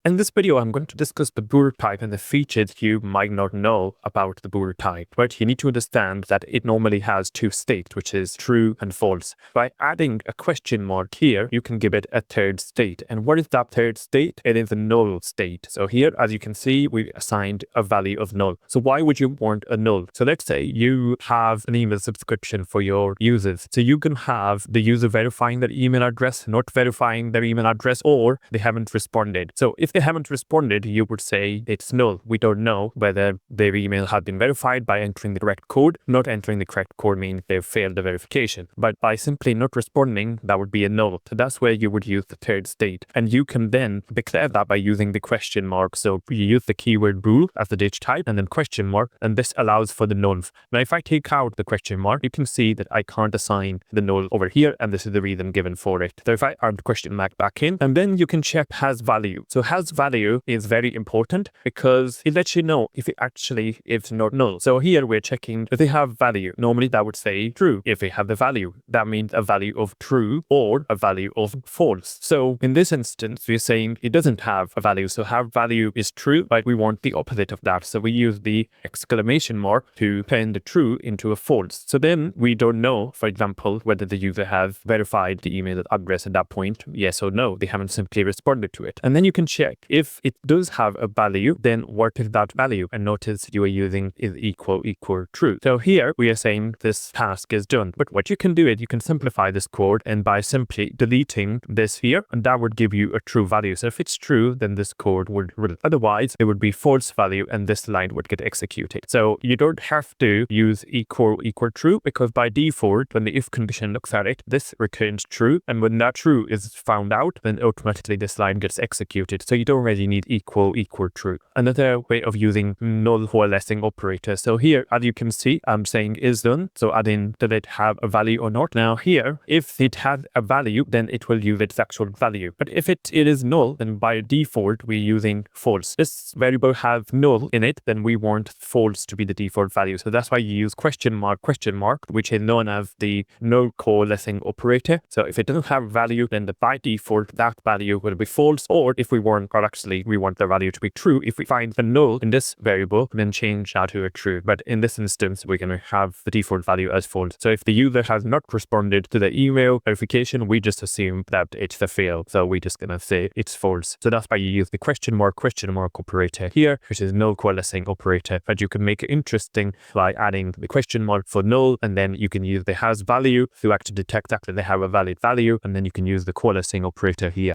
In this video, I'm going to discuss the Bool type and the features you might not know about the Bool type. But you need to understand that it normally has two states, which is true and false. By adding a question mark here, you can give it a third state. And what is that third state? It is a null state. So here, as you can see, we assigned a value of null. So why would you want a null? So let's say you have an email subscription for your users. So you can have the user verifying their email address, not verifying their email address, or they haven't responded. So if they haven't responded, you would say it's null. We don't know whether their email had been verified by entering the correct code. Not entering the correct code means they've failed the verification. But by simply not responding, that would be a null. So that's where you would use the third state. And you can then declare that by using the question mark. So you use the keyword bool as the data type and then question mark. And this allows for the nulls. Now, if I take out the question mark, you can see that I can't assign the null over here. And this is the reason given for it. So if I add the question mark back in, and then you can check has value. So has value is very important because it lets you know if it actually is not null. So here we're checking if they have value. Normally that would say true. If they have the value, that means a value of true or a value of false. So in this instance, we're saying it doesn't have a value. So have value is true, but we want the opposite of that. So we use the exclamation mark to turn the true into a false. So then we don't know, for example, whether the user has verified the email address at that point, yes or no. They haven't simply responded to it. And then you can check if it does have a value, then what is that value? And notice you are using is equal true. So here we are saying this task is done. But what you can do is you can simplify this code and by simply deleting this here, and that would give you a true value. So if it's true, then this code would run. Otherwise, it would be false value and this line would get executed. So you don't have to use equal true because by default, when the if condition looks at it, this returns true. And when that true is found out, then automatically this line gets executed. So you don't really need equal true. Another way of using null coalescing operator. So here, as you can see, I'm saying is done. So adding, did it have a value or not? Now here, if it has a value, then it will use its actual value. But if it is null, then by default, we're using false. This variable has null in it, then we want false to be the default value. So that's why you use question mark, which is known as the null coalescing operator. So if it doesn't have value, then by default, that value will be false. Or if we want, or actually we want the value to be true. If we find a null in this variable, then change that to a true. But in this instance, we're going to have the default value as false. So if the user has not responded to the email verification, we just assume that it's a fail. So we're just going to say it's false. So that's why you use the question mark operator here, which is null coalescing operator. But you can make it interesting by adding the question mark for null, and then you can use the has value to actually detect that they have a valid value, and then you can use the coalescing operator here.